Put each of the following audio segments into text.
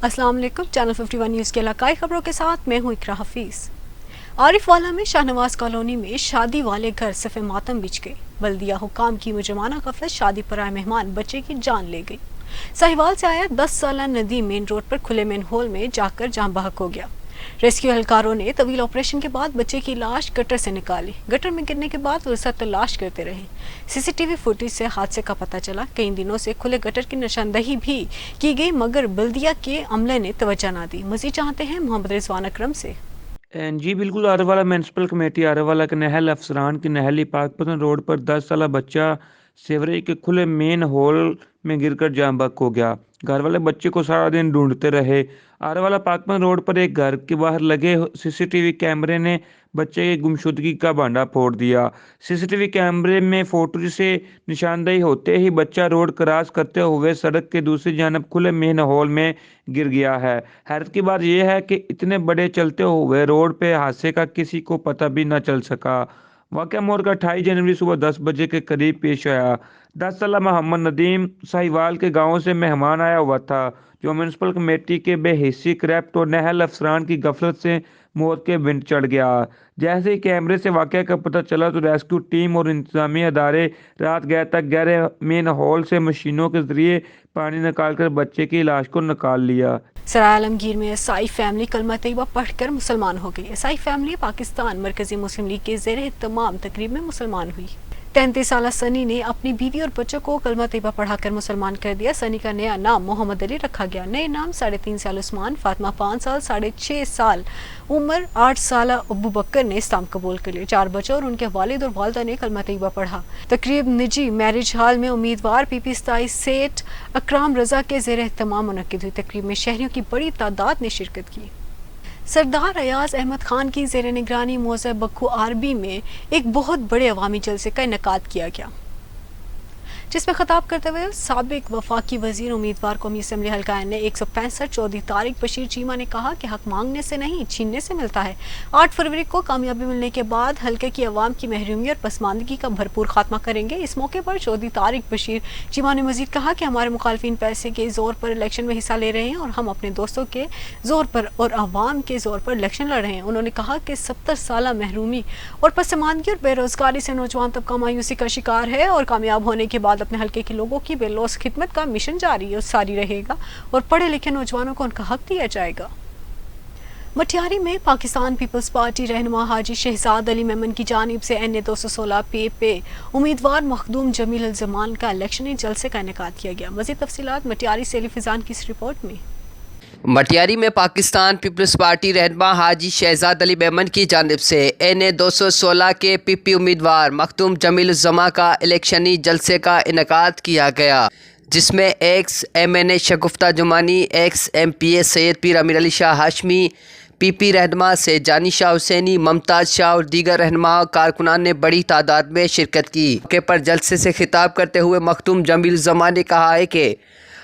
अस्सलाम वालेकुम। Channel 51 news के इलाकाई खबरों के साथ मैं हूँ इकरा हफीज़। आरिफ वाला में शाहनवाज कॉलोनी में शादी वाले घर सिर्फ मातम बिछ गए। बल्दिया हुकाम की मुजरमाना गफलत शादी पर आए मेहमान बच्चे की जान ले गई। साहिवाल से आया 10 साला नदी मेन रोड पर खुले मेन होल में जाकर जान बहक हो गया। रेस्क्यू एहलकारों ने तवील ऑपरेशन के बाद बच्चे की लाश गटर से निकाली। गटर में गिरने के बाद वो सर तलाश करते रहे। सीसीटीवी फुटेज से हादसे का पता चला। कई दिनों से खुले गटर की निशानदही भी की गई मगर बल्दिया के अमले ने तवज्जो न दी। मजीद चाहते हैं मोहम्मद रिजवान अकरम से। जी बिल्कुल। आरवाला म्यूनसिपल कमेटी आरवाला के नहल अफसरान की नहली पाकपतन रोड पर 10 साला बच्चा सेवरेज के खुले मेन होल में गिरकर जाम बहक हो गया। घर वाले बच्चे को सारा दिन ढूंढते रहे। आरवाला पाकपतन रोड पर एक घर के बाहर लगे सीसीटीवी कैमरे ने बच्चे की गुमशुदगी का भांडा फोड़ दिया। सीसीटीवी कैमरे में फोटो से निशानदेही होते ही बच्चा रोड क्रॉस करते हुए सड़क के दूसरी जानब खुले मेन होल में गिर गया है। हैरत की बात यह है कि इतने बड़े चलते हुए रोड पे हादसे का किसी को पता भी न चल सका। वाक़या मोर का 28 जनवरी सुबह 10 बजे के करीब पेश आया। 10 साला मोहम्मद नदीम साहिवाल के गांव से मेहमान आया हुआ था, जो म्यूनसिपल कमेटी के बेहिस्सी क्रैप्ट और नहल अफसरान की गफलत से मौत के विंड चढ़ गया। जैसे ही कैमरे से वाक़या का पता चला तो रेस्क्यू टीम और इंतजामी अदारे रात गए तक गहरे मेन हॉल से मशीनों के जरिए पानी निकालकर बच्चे की लाश को निकाल लिया। सराय आलमगीर में ईसाई फैमिली कलमा तैयबा पढ़कर मुसलमान हो गई। ईसाई फैमिली पाकिस्तान मरकजी मुस्लिम लीग के ज़ेर तमाम तकरीब में मुसलमान हुई। 33 साला सनी ने अपनी बीवी और बच्चों को कलमा तैयबा पढ़ाकर मुसलमान कर दिया। सनी का नया नाम मोहम्मद अली रखा गया। नए नाम 3.5 साल उस्मान, फातिमा 5 साल, 6.5 साल उमर, 8 साल अबू बकर ने इस्लाम कबूल कर लिया। 4 बच्चों और उनके वालिद और वालदा ने कलमा तैयबा पढ़ा। तकरीब निजी मैरिज हॉल में उम्मीदवार पीपी 27 सेठ अकराम रजा के ज़ेर एहतमाम मुनक्किद हुई। तकरीब में शहरियों की बड़ी तादाद ने शिरकत की। सरदार अयाज अहमद खान की ज़ेर निगरानी मौज़े बक्खू आरबी में एक बहुत बड़े अवामी जलसे का इनेकाद किया गया, जिसमें खिताब करते हुए साबिक वफाकी वजीर उम्मीदवार कौमी असम्बली हल्का ने 165 चौधरी तारिक बशीर चीमा ने कहा कि हक मांगने से नहीं छीनने से मिलता है। 8 फरवरी को कामयाबी मिलने के बाद हल्के की अवाम की महरूमी और पसमानदगी का भरपूर खात्मा करेंगे। इस मौके पर चौधरी तारिक बशीर चीमा ने मजीद कहा कि हमारे मुखालफिन पैसे के जोर पर इलेक्शन में हिस्सा ले रहे हैं और हम अपने दोस्तों के जोर पर और अवाम के जोर पर इलेक्शन लड़ रहे हैं। उन्होंने कहा कि 70 साल महरूमी और पसमानदगी और बेरोजगारी से नौजवान तबका मायूसी का शिकार है और कामयाब होने के बाद अपने हल्के के लोगों की बेलौस खिदमत का मिशन जारी रहेगा और पढ़े लिखे नौजवानों को उनका हक दिया जाएगा। मटियारी में पाकिस्तान पीपल्स पार्टी रहनुमा हाजी शहजाद अली मेमन की जानिब से NA 216 पे उम्मीदवार मखदूम जमील अल जमान का इलेक्शनी जलसे का इनेकाद किया गया। मज़ीद तफसीलात मटियारी से अली फिजान की इस रिपोर्ट में। मटियारी में पाकिस्तान पीपल्स पार्टी रहनुमा हाजी शहजाद अली मेमन की जानिब से NA 216 के PP उम्मीदवार मखदूम जमील जमा का इलेक्शनी जलसे का इनेकाद किया गया, जिसमें एक्स MNA शगुफ्ता जुमानी, एक्स MPA सैयद पीर अमीर अली शाह हाशमी, PP रहनुमा से जानी शाह हुसैनी, मुमताज़ शाह और दीगर रहनुमा कारकुनान ने बड़ी तादाद में शिरकत की। मौके पर जलसे से खिताब करते हुए मखदूम जमील जमा ने कहा है कि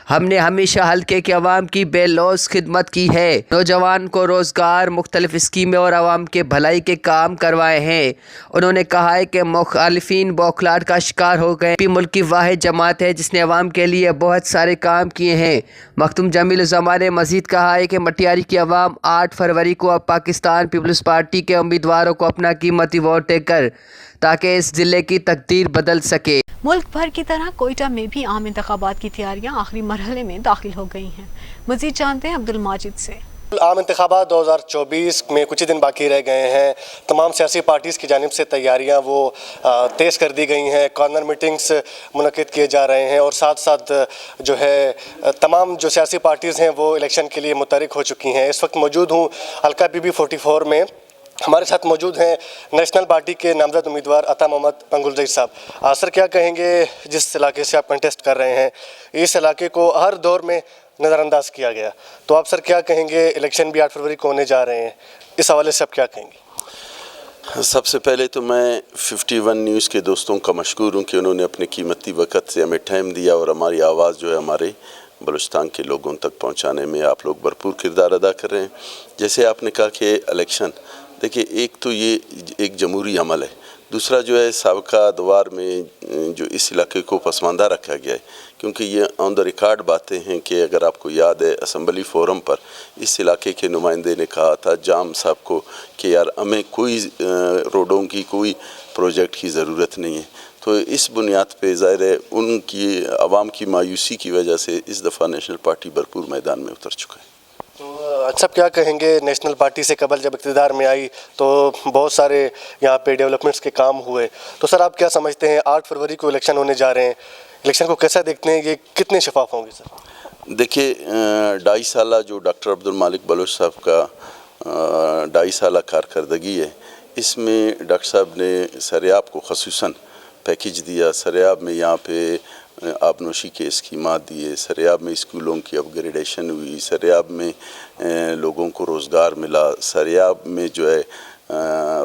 हमने हमेशा हल्के के अवाम की बेलौस खिदमत की है, नौजवान को रोज़गार, मुख्तलिफ स्कीमें और अवाम के भलाई के काम करवाए हैं। उन्होंने कहा है कि मुखालिफिन बौखलाहट का शिकार हो गए। मुल्क की वाहिद जमात है जिसने अवाम के लिए बहुत सारे काम किए हैं। मखदूम जमील जमा ने मजीद कहा है कि मटियारी की अवाम 8 फरवरी को अब पाकिस्तान पीपल्स पार्टी के उम्मीदवारों को अपना कीमती वोट देकर ताकि इस ज़िले की तकदीर बदल सके। मुल्क भर की तरह कोयटा में भी आम इंतखाबात की तैयारियां आखिरी मरहले में दाखिल हो गई हैं। मजीद जानते हैं अब्दुल माजिद से। आम इंतखाबात 2024 में कुछ ही दिन बाकी रह गए हैं। तमाम सियासी पार्टीज़ की जानिब से तैयारियां वो तेज़ कर दी गई हैं। कॉर्नर मीटिंग्स मुनक़िद किए जा रहे हैं और साथ साथ जो है तमाम जो सियासी पार्टीज़ हैं वो इलेक्शन के लिए मुतहरिक हो चुकी हैं। इस वक्त मौजूद हूँ हल्का PB 44 में। हमारे साथ मौजूद हैं नेशनल पार्टी के नामजद उम्मीदवार अता मोहम्मद पंगुल साहब। सर क्या कहेंगे, जिस इलाके से आप कंटेस्ट कर रहे हैं इस इलाके को हर दौर में नज़रअंदाज किया गया, तो आप सर क्या कहेंगे, इलेक्शन भी 8 फरवरी को होने जा रहे हैं, इस हवाले से आप क्या कहेंगे? सबसे पहले तो मैं 51 न्यूज़ के दोस्तों का मशकूर हूँ कि उन्होंने अपने कीमती वक़्त से हमें टाइम दिया और हमारी आवाज़ जो है हमारे बलूचिस्तान के लोगों तक पहुँचाने में आप लोग भरपूर किरदार अदा कर रहे हैं। जैसे आपने कहा कि इलेक्शन, देखिए एक तो ये एक जमहूरी अमल है, दूसरा जो है साबका अदवार में जो इस इलाके को पसमानदा रखा गया है, क्योंकि ये ऑन द रिकॉर्ड बातें हैं कि अगर आपको याद है असम्बली फोरम पर इस इलाके के नुमाइंदे ने कहा था जाम साहब को कि यार हमें कोई रोडों की कोई प्रोजेक्ट की ज़रूरत नहीं है। तो इस बुनियाद पे ज़ाहिर है उनकी आवाम की मायूसी की वजह से इस दफ़ा नेशनल पार्टी भरपूर मैदान में उतर चुका है। तो अच्छा, क्या कहेंगे, नेशनल पार्टी से कबल जब इक़्तिदार में आई तो बहुत सारे यहाँ पे डेवलपमेंट्स के काम हुए, तो सर आप क्या समझते हैं 8 फरवरी को इलेक्शन होने जा रहे हैं, इलेक्शन को कैसा देखते हैं, ये कितने शफाफ होंगे सर? देखिए 2.5 साल जो डॉक्टर अब्दुल मालिक बलोच साहब का 2.5 साल कारकर्दगी है, इसमें डॉक्टर साहब ने सरेआब को खसूसन पैकेज दिया। सरेआब में यहाँ पे आबनोशी के स्कीमात दिए, सरेआब में स्कूलों की अपग्रेडेशन हुई, सरेआब में लोगों को रोज़गार मिला, सरेआब में जो है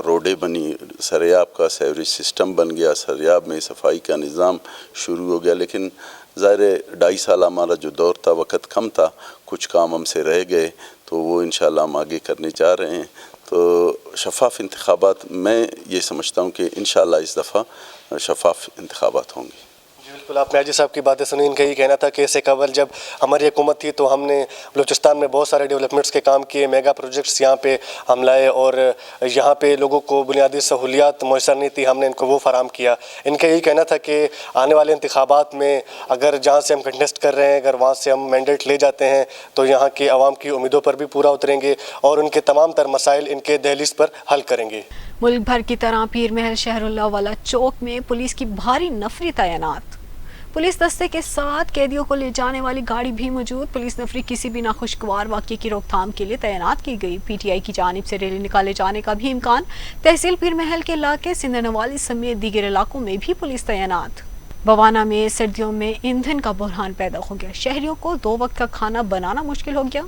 रोडें बनी, सरेआब का सेवरेज सिस्टम बन गया, सरेआब में सफाई का निज़ाम शुरू हो गया। लेकिन ज़ाहिर है 2.5 साल हमारा जो दौर था, वक़्त कम था, कुछ काम हमसे रह गए, तो वो इंशाल्लाह हम आगे करने जा रहे हैं। तो शफाफ इंतखाबात, मैं ये समझता हूँ कि इंशाल्लाह इस दफ़ा शफाफ इंतखाबात होंगे। बिल्कुल, आपने हाजी साहब की बातें सुनी। इनका यही कहना था कि इससे कबल जब हमारी हुकूमत थी तो हमने बलूचिस्तान में बहुत सारे डेवलपमेंट्स के काम किए, मेगा प्रोजेक्ट्स यहाँ पे हम लाए और यहाँ पे लोगों को बुनियादी सहूलियात मैसर नहीं थी, हमने इनको वो फराम किया। इनका यही कहना था कि आने वाले इंतखाबात में अगर जहाँ से हम कंटेस्ट कर रहे हैं, अगर वहाँ से हम मैंडेट ले जाते हैं तो यहाँ के आवाम की उम्मीदों पर भी पूरा उतरेंगे और उनके तमाम तर मसाइल इनके दहलीज पर हल करेंगे। मुल्क भर की तरह पीर महल शहरुल्लाह वाला चौक में पुलिस की भारी नफरी तैनात, पुलिस दस्ते के साथ कैदियों को ले जाने वाली गाड़ी भी मौजूद। पुलिस नफरी किसी भी नाखुशगवार वाक़ये की रोकथाम के लिए तैनात की गई। पीटीआई की जानिब से रैली निकाले जाने का भी इम्कान। तहसील पीर महल के इलाके सिंध नवाली समेत दीगर इलाकों में भी पुलिस तैनात। बवाना में सर्दियों में ईंधन का बहरान पैदा हो गया, शहरियों को 2 वक्त का खाना बनाना मुश्किल हो गया।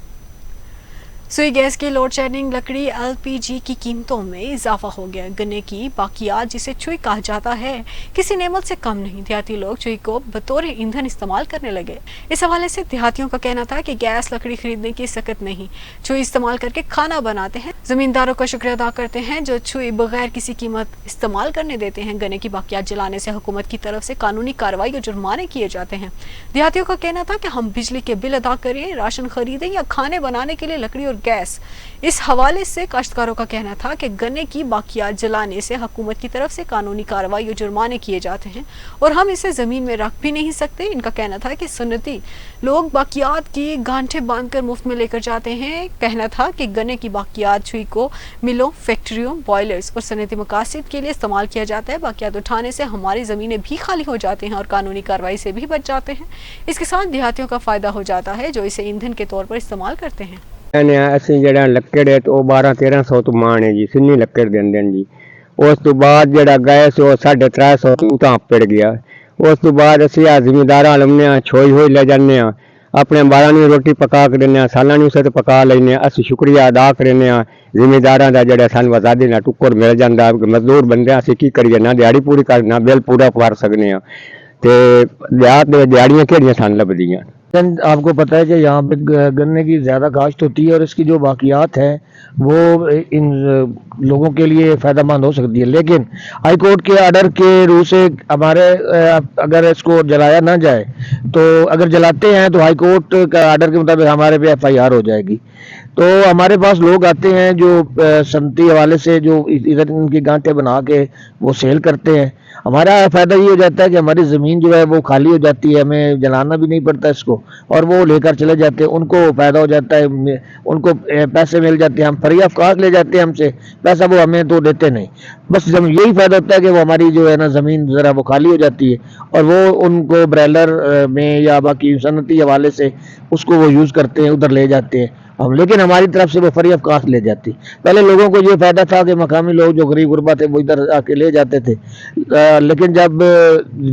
सुई गैस की लोड शेडिंग, लकड़ी, एलपीजी की कीमतों में इजाफा हो गया। गन्ने की बाकियात, जिसे छुई कहा जाता है, किसी नेमत से कम नहीं। देहाती लोग छुई को बतौर ईंधन इस्तेमाल करने लगे। इस हवाले से देहातियों का कहना था कि गैस लकड़ी खरीदने की सकत नहीं, छुई इस्तेमाल करके खाना बनाते हैं। जमींदारों का शुक्रिया अदा करते हैं जो छुई बगैर किसी कीमत इस्तेमाल करने देते हैं। गन्ने की बाकियात जलाने से हुकूमत की तरफ से कानूनी कार्रवाई और जुर्माने किए जाते हैं। देहातियों का कहना था कि हम बिजली के बिल अदा करें, राशन खरीदें या खाने बनाने के लिए लकड़ी और गैस। इस हवाले से काश्तकारों का कहना था कि गन्ने की बाकियात जलाने से हुकूमत की तरफ से कानूनी कार्रवाई और जुर्माने किए जाते हैं और हम इसे ज़मीन में रख भी नहीं सकते। इनका कहना था कि सुन्नती लोग बाकियात की गांठें बांधकर मुफ्त में लेकर जाते हैं। कहना था कि गन्ने की बाकियात छुई को मिलों, फैक्ट्रियों, बॉयलर्स और सनती मकासद के लिए इस्तेमाल किया जाता है। बाकियात उठाने से हमारी ज़मीनें भी खाली हो जाती हैं और कानूनी कार्रवाई से भी बच जाते हैं। इसके साथ देहातियों का फ़ायदा हो जाता है जो इसे ईंधन के तौर पर इस्तेमाल करते हैं। ਅਸੀਂ ਜਿਹੜਾ ਲੱਕੜ ਹੈ ਉਹ 1200-1300 ਤੋਂ ਮਾਣ ਹੈ ਜੀ, ਸਿੰਨੀ ਲੱਕੜ ਦਿੰਦੇ ਨੇ ਜੀ। ਉਸ ਤੋਂ ਬਾਅਦ ਜਿਹੜਾ ਗੈਸ ਉਹ 350 ਤੋਂ ਤਾਂ ਪੜ ਗਿਆ। ਉਸ ਤੋਂ ਬਾਅਦ ਅਸੀਂ ਆ ਜ਼ਿਮੀਂਦਾਰਾਂ ਲੰਮੇ ਛੋਈ ਹੋਈ ਲੈ ਜਾਂਦੇ ਆ, ਆਪਣੇ ਬਾਰਾਂ ਨੂੰ ਰੋਟੀ ਪਕਾ ਕੇ ਦਿੰਦੇ ਆ, ਸਾਲਾਂ ਨੂੰ ਉਸੇ ਪਕਾ ਲੈਂਦੇ ਆ। ਅਸੀਂ ਸ਼ੁਕਰੀਆ ਅਦਾ ਕਰਨੇ ਆ ਜ਼ਿਮੀਂਦਾਰਾਂ ਦਾ ਜਿਹੜਾ ਸਾਨੂੰ ਆਜ਼ਾਦੀ ਨਾਲ ਟੁੱਕਰ ਮਿਲ ਜਾਂਦਾ। ਮਜ਼ਦੂਰ ਬੰਦੇ ਅਸੀਂ ਕੀ ਕਰੀਏ, ਨਾ ਦਿਹਾੜੀ ਪੂਰੀ ਕਰਨਾ, ਬਿੱਲ ਪੂਰਾ ਭਰ ਸਕਨੇ ਆ ਤੇ ਦਿਹਾਤ ਦੇ ਦਿਹਾੜੀਆਂ ਕਿਹੜੀਆਂ ਸਾਨੂੰ ਲੱਭਦੀਆਂ। आपको पता है कि यहाँ पे गन्ने की ज़्यादा काश्त होती है और इसकी जो बाकियात है वो इन लोगों के लिए फ़ायदेमंद हो सकती है, लेकिन हाई कोर्ट के आर्डर के रूह से हमारे अगर इसको जलाया ना जाए तो अगर जलाते हैं तो हाई कोर्ट का आर्डर के मुताबिक हमारे पे FIR हो जाएगी। तो हमारे पास लोग आते हैं जो सनती हवाले से जो इधर इनकी गांठें बना के वो सेल करते हैं। हमारा फ़ायदा ये हो जाता है कि हमारी ज़मीन जो है वो खाली हो जाती है, हमें जलाना भी नहीं पड़ता इसको और वो लेकर चले जाते हैं। उनको फ़ायदा हो जाता है, उनको पैसे मिल जाते हैं। हम फ्री ऑफ कॉस्ट ले जाते हैं हमसे पैसा, वो हमें तो देते नहीं। बस जब यही फ़ायदा होता है कि वो हमारी जो है ना ज़मीन ज़रा वो खाली हो जाती है और वो उनको ब्रेलर में या बाकी सनती हवाले से उसको वो यूज़ करते हैं, उधर ले जाते हैं हम, लेकिन हमारी तरफ से वो फ्री ऑफ कास्ट ले जाती। पहले लोगों को ये फ़ायदा था कि मकामी लोग जो गरीब गुरबा थे वो इधर आके ले जाते थे, लेकिन जब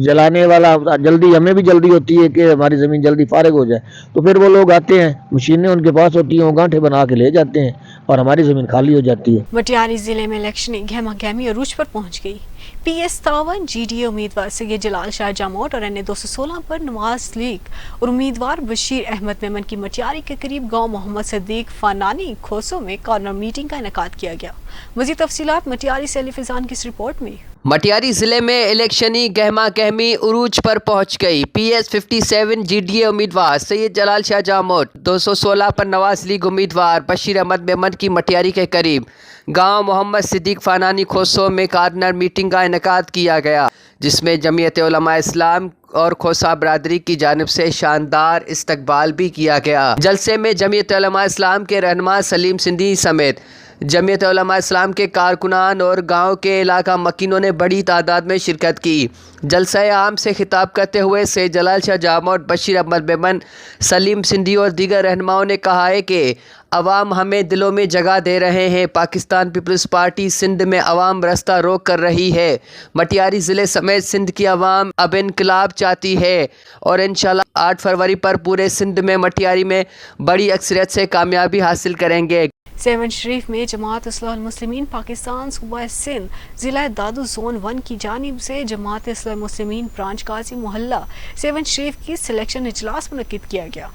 जलाने वाला जल्दी, हमें भी जल्दी होती है कि हमारी ज़मीन जल्दी फारिग हो जाए, तो फिर वो लोग आते हैं, मशीनें उनके पास होती हैं, वो गांठें बना के ले जाते हैं और हमारी ज़मीन खाली हो जाती है। मटियारी ज़िले में इलेक्शनी गहमा गहमी अरूज पर पहुँच गई। PS57 GDA उम्मीदवार सैयद जलाल शाह जामोट और NA-216 पर नवाज लीग और उम्मीदवार बशीर अहमद मेमन की मटियारी के करीब गांव मोहम्मद सिद्दीक फानानी खोसो में कॉर्नर मीटिंग का इनेकाद किया गया। मज़ीद तफसीलात मटियारी से अली फिजान की इस रिपोर्ट में। मटियारी जिले में इलेक्शनी गहमा गहमी उरूज पर पहुंच गई। PS 57 GDA उम्मीदवार सैयद जलाल शाह जामोद, 216 पर नवाज लीग उम्मीदवार बशीर अहमद मेमन की मटियारी के करीब गांव मोहम्मद सिद्दीक फानानी खोसो में कॉर्नर मीटिंग का इनेकाद किया गया, जिसमें जमीयत उलमा इस्लाम और खोसा बरादरी की जानिब से शानदार इस्तकबाल भी किया गया। जलसे में जमीयत उलमा इस्लाम के रहनुमा सलीम सिंधी समेत जमीयत उलमा इस्लाम के कारकुनान और गांव के इलाका मकीनों ने बड़ी तादाद में शिरकत की। जलसा आम से खिताब करते हुए सैयद जलाल शाह जामोद, बशीर अहमद मेमन, सलीम सिंधी और दीगर रहनुमाओं ने कहा है कि अवाम हमें दिलों में जगह दे रहे हैं। पाकिस्तान पीपल्स पार्टी सिंध में अवाम रास्ता रोक कर रही है। मटियारी ज़िले समेत सिंध की अवाम अब इनकलाब चाहती है और इंशाल्लाह 8 फरवरी पर पूरे सिंध में मटियारी में बड़ी अक्सरियत से कामयाबी हासिल करेंगे। सेवन शरीफ में जमात इस्लाह मुस्लिमीन पाकिस्तान सूबा सिंध ज़िला दादू जोन 1 की जानिब से जमात इस्लाह मुस्लिमीन ब्रांच काजी मोहल्ला सेवन शरीफ की सिलेक्शन इजलास मुनक्किद किया गया।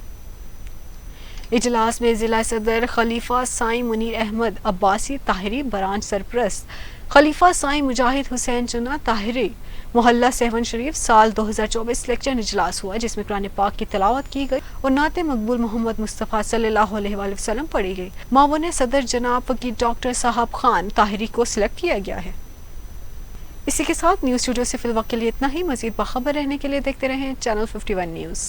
इजलास में ज़िला सदर खलीफा साईं मुनीर अहमद अब्बासी ताहिरी, ब्रांच सरप्रस्त खलीफा साईं मुजाहिद हुसैन चुना ताहिरी, मोहल्ला सेवन शरीफ साल 2024 सिलेक्शन इजलास हुआ, जिसमें कुरान पाक की तिलावत की गई और नाते मकबूल मोहम्मद मुस्तफ़ा सल्लल्लाहु अलैहि वसल्लम पढ़ी गई। मामून सदर जनाब फकीर डॉक्टर साहब खान ताहिरी को सिलेक्ट किया गया है। इसी के साथ न्यूज़ स्टूडियो से फिलहाल के लिए इतना ही। मज़ीद बाखबर रहने के लिए देखते रहें चैनल 51 न्यूज़।